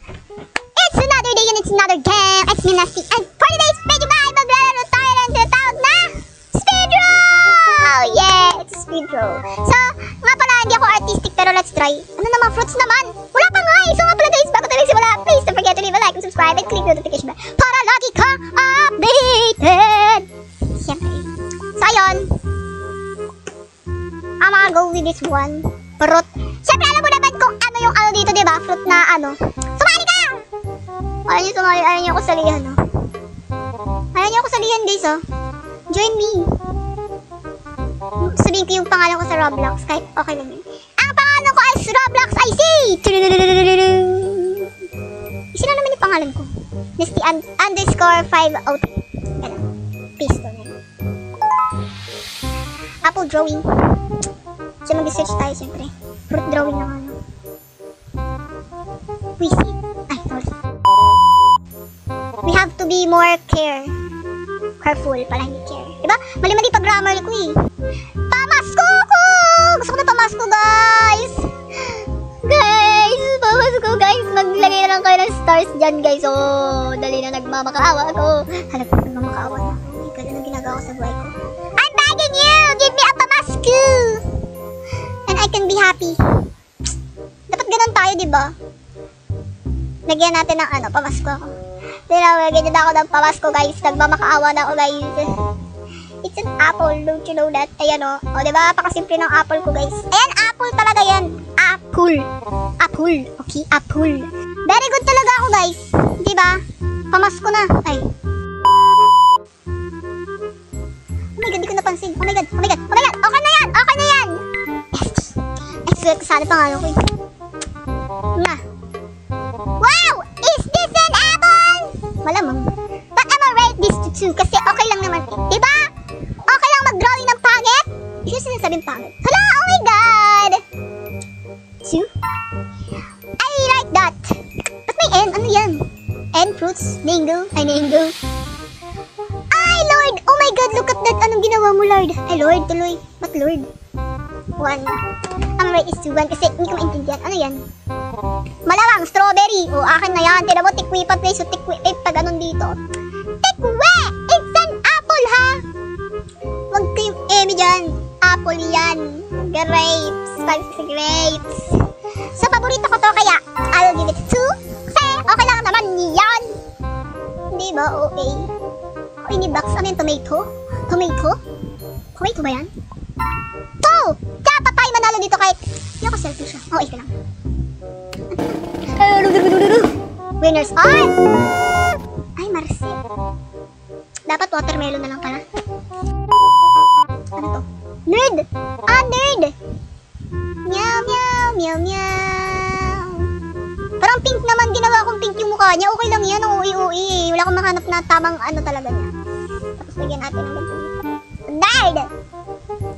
It's another day and it's another game. It's me, Nasty. And for today's video, guys, maglalaro tayo ng tinatawag na speedroll! Yeah, it's a speedroll. So, nga pala, hindi ako artistic, pero let's try. Ano naman, fruits naman? Wala pa nga eh. So nga pala guys, bago tayo simula, please don't forget to leave a like and subscribe and click the notification bell para lagi ka updated. Siyempre. So, ayun. I'm gonna go with this one. Fruit. Siyempre, alam mo naman kung ano yung ano dito, diba? Fruit na ano. Sumali ka! Ayaw niyo sumali. Ayaw niyo ako salihan, no? Ayaw niyo ako salihan, guys, oh. Join me. Sabihin ko yung pangalan ko sa Roblox. Kahit okay lang yun. Ang pangalan ko ay Roblox IC! Sino naman yung pangalan ko? Nasty _503. Ganun. Paste ko na yun. Apple drawing. So, mag-search tayo, siyempre. Fruit drawing na ano. Wisi. Ay, sorry. We have to be more careful pala, hindi care. Diba? Mali-mali pa grammar ko eh. Pamasko ko! Gusto ko na pamasko, guys! Guys! Pamasko, guys! Maglagay na lang kayo ng stars dyan, guys. Oh, dali na nagmamakaawa ako. Hanap ko nagmamakaawa na. Hindi ka na ginagawa ko sa buhay ko. I'm begging you! Give me a pamasko! And I can be happy. Dapat ganun tayo, diba? Lagyan natin ng ano, pamasko ako. Lagyan na ako ng pamasko, guys. Nagmamakaawa na ako, guys. It's an apple, don't you know that? Ayan o. O, diba? Pakasimple ng apple ko, guys. Ayan, apple talaga yan. Apple. Apple. Okay, apple. Very good talaga ako, guys. Diba? Pamasko na. Ay. Oh my God, di ko napansin. Oh my God, oh my God, oh my God. Okay na yan, okay na yan. Yes. Expect ko sana pangalan ko eh. Na. Wow! Is this an apple? Malamang. But I'm gonna rate this to 2 kasi okay lang naman. Diba? Okay lang mag-drawing ng pangit? Hindi siya sinasabing pangit. Hala! Oh my God! 2? I like that. Ba't may N? Ano yan? N fruits? Mango? Ay, mango. Ay, Lord! Oh my God! Look at that! Anong ginawa mo, Lord? Ay, Lord, tuloy. Ba't Lord? 1. Ang rate is 2. Kasi hindi ko maintindihan. Ano yan? Malamang, strawberry. O, akin na yan. Tira mo, tikwi pa, please. O, tikwi. Eh, pag anong dito. Tikwi! It's an apple, ha? Wag kayong emi dyan. Apple yan. Grapes. Grapes. So, paborito ko to, kaya I'll give it 2. Kasi, okay lang naman yan. Hindi ba? Okay. Okay, ni Box. Ano yung tomato? Tomato? Tomato ba yan? 2! Dapat tayo manalo dito kahit hindi ako selfish siya. Oh, ito lang. Winners are... Ay, Marcel. Dapat watermelon na lang pala. Ano to? Nerd! Ah, nerd! Meow, meow, meow, meow. Parang pink naman. Ginawa kong pink yung mukha niya. Okay lang yan. Ang ui-ui eh. Wala akong mahanap na tamang ano talaga niya. Tapos lagyan natin ng ganito. Nerd!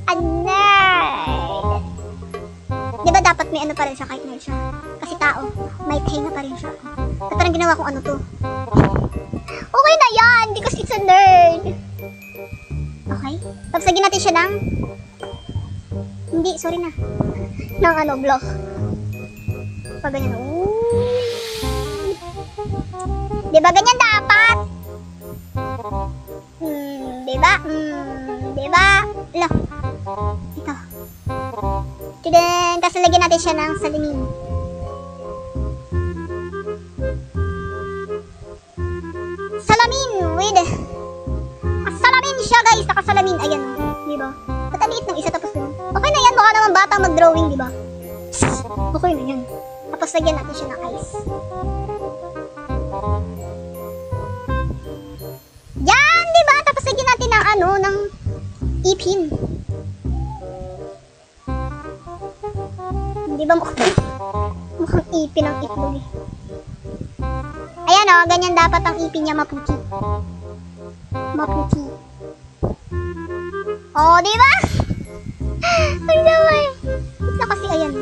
A nerd! Diba dapat may ano pa rin siya kahit nerd siya? Kasi tao. May tenga pa rin siya. At parang ginawa kong ano to. Okay na yan! Because it's a nerd! Okay? Tapos lagyan natin siya ng... Hindi, sorry na. Ng ano, block. Pag ganyan. Ooh. Diba ganyan dapat? Diba? Diba? Look. Ito. Tapos lagyan natin siya ng salamin. Salamin with... Salamin siya, guys. Nakasalamin. Ayan. Diba? Ba't ang liit ng isa tapos yun? Okay na yan. Mukha naman bata mag-drawing, diba? Okay na yan. Tapos lagyan natin siya ng ice. Yan, diba? Tapos lagyan natin ng ano, ng ipin. Diba mukhang ipin ang itlog eh. Ayan o, ganyan dapat ang ipin niya maputi. Maputi. O, diba? Ang damay. Ito kasi ayan.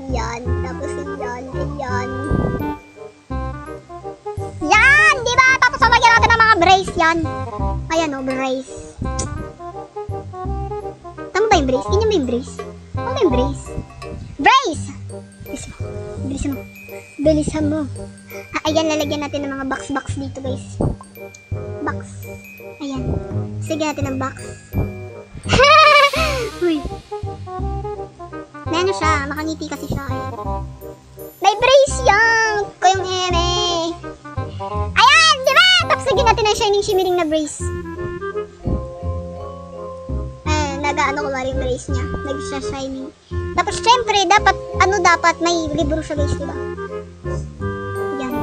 Yan, tapos yan, yan. Yan, diba? Tapos lagyan natin ng mga brace yan. Ayan o, brace. Tama ba yung brace? Ganyan ba yung brace? Ano ba yung brace? Brace! Bilisan mo. Bilisan mo. Bilisan mo. Ayan, lalagyan natin ng mga box dito, guys. Box. Ayan. Sige natin ng box. Uy. May ano siya, makangiti kasi siya. Ayan. May brace yan! Kayong eme. Ayan, di ba? Tapos lagyan natin ng shimmering na brace. Ayan, nag-ano ko yung brace niya. Nag-shining. Tapos syempre, dapat may libro siya, guys, di ba? Ayan.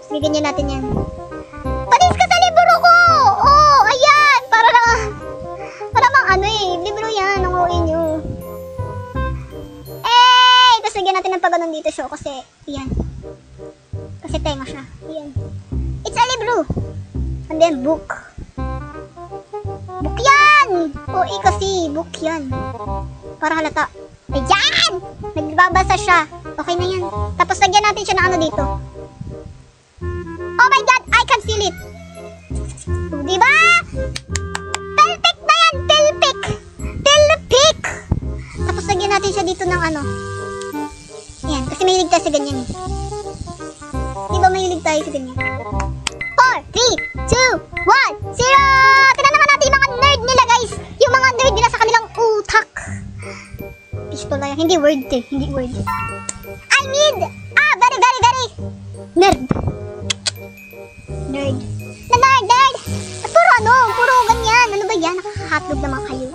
Sige, ganyan natin yan. Palis ka sa libro ko! Oh, ayan! Para mang ano libro yan, ang uwi nyo. Tapos lagyan natin ng pagganon dito siya kasi, yan. Kasi tenga siya. Yan. It's a libro. And then, book. Book yan! O, kasi, book yan. Para halata. Ayan! Nagbabasa siya. Okay na yan. Tapos lagyan natin siya ng ano dito. Oh my God! I can feel it! Diba? Pelpic na yan! Pelpic! Pelpic! Tapos lagyan natin siya dito ng ano. Ayan. Kasi mahilig tayo sa ganyan eh. Diba mahilig tayo sa ganyan? 4, 3, 2, 1, 0! Tignan naman natin yung mga nerd nila, guys! Yung mga nerd nila sa kanilang utak. Pistola yan. Hindi word eh. Hindi word. I need very, very, very nerd. Nerd. Nerd! Puro ganyan. Ano ba yan? Nakaka-hotdog naman kayo.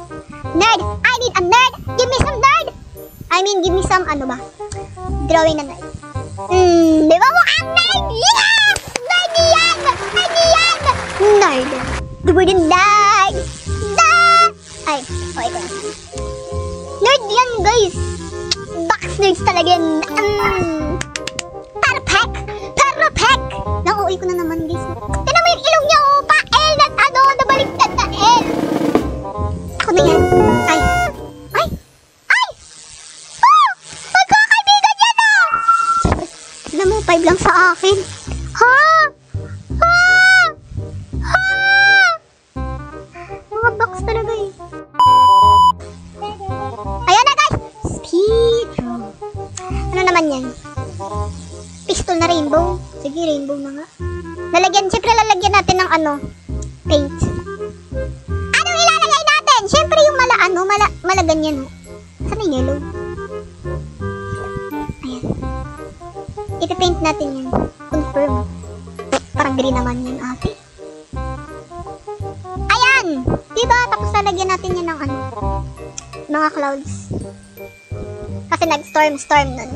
Nerd! I need a nerd! Give me some nerd! I mean, give me some, ano ba? Drawing na nerd. Di ba mukhang nerd? Yes! Nerd yan! Nerd yan! Nerd. The word in nerd. Ay, okay ko na. Nerd yan, guys. Box nerds talaga yan. Perfect! Perfect! Nauuwi ko na naman, guys. Tignan mo yung ilong niya, oh. Pa-L na ano, nabaliktad na L. Ako na yan. Ay! Magkakaibigan yan, oh! Alam mo, 5 lang sa akin. Ha? Mga box talaga eh. Ayan na, guys! Speed roll. Ano naman yan? Pistol na rainbow. Sige, rainbow na nga. Siyempre lalagyan natin ng ano, paint. Anong ilalagay natin? Siyempre yung mala ganyan. Saan yung yellow? Ayan. Ipipaint natin yun. Confirm. Parang green naman yun, ate. Ayan! Diba? Tapos lalagyan natin yun ng ano, mga clouds. Kasi nag-storm nun.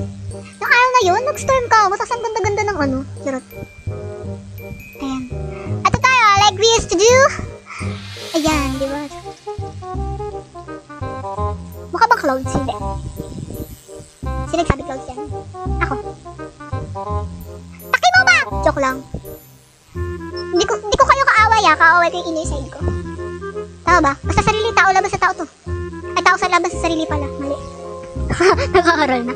Nung araw na yun, nag-storm ka. Matas ang ganda-ganda ng ano. Charot. Ayan. Ato tayo, like we used to do. Ayan, di ba? Mukha bang clouds? Hindi. Sino nagsabi clouds yan? Ako. Taki mo ba? Joke lang. Hindi ko kayo kaaway Kaaway ko yung inner side ko. Tama ba? Basta sarili, tao labas sa tao to. Ay, tao sa labas sa sarili pala. Mali. Nakakaral na.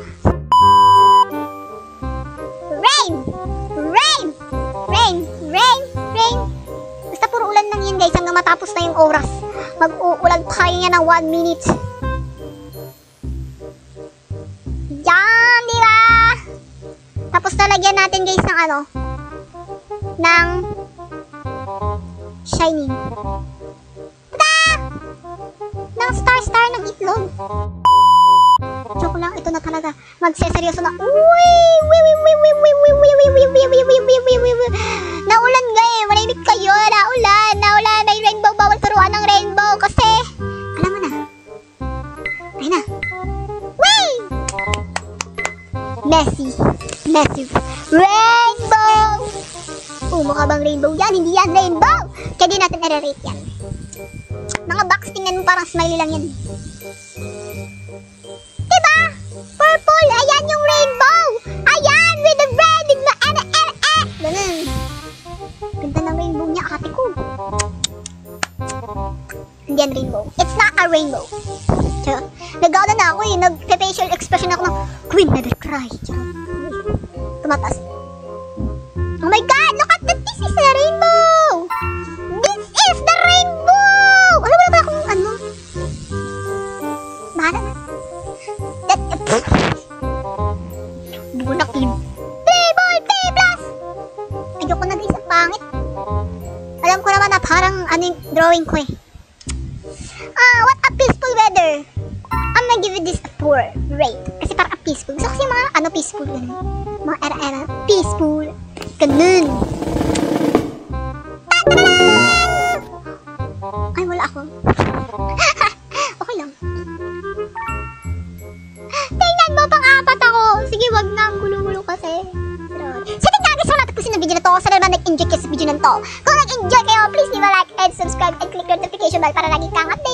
Rain! Basta puro ulan lang yan, guys, hanggang matapos na yung oras. Mag-uulan tayo niya ng 1 minute. Yan, di ba? Tapos talagyan natin, guys, ng ano? Ng shining. Tada! Ng star ng itlog. Joke lang, ito na talaga. Magseseryoso na. Naulan nga eh. Malimit kayo. Naulan. May rainbow. Bawal turuan ng rainbow. Kasi, alam mo na. Ayun na. Whee! Messy. Rainbow! Mukha bang rainbow yan? Hindi yan rainbow. Kaya di natin i-rate yan. Mga box, tingnan mo parang smiley lang yan. Diba? Purple. Ayan yung rainbow. Ayan, with the red, with the ganun. Ganda ng rainbow niya, ate ko. Hindi yan rainbow. It's not a rainbow. Nag-ano na ako eh. Nag-facial expression ako ng Queen Never Cry. Tumatas. Oh my God! Look at that! This is a rainbow! This is the rainbow! Alam mo na ba kung ano? Bahala na. Bunak yun. Playboy P+! Ayoko na guys, ang pangit. Alam ko naman na parang yung drawing ko eh. What a peaceful weather. I'm gonna give you this a 4 rate. Kasi parang peaceful. Gusto kasi mga peaceful ganun. Mga era-era. Peaceful. Ganun. Ay, wala ako. Okay lang. Tingnan mo, pang-apat ako. Sige, wag na. Ang gulo-gulo kasi. Sige nga guys, wala tapusin ng video na to. Sana naman nag-enjoy kayo sa video na to. Kung nag-enjoy kayo, please leave a like and subscribe and click the notification bell para lagi kang updated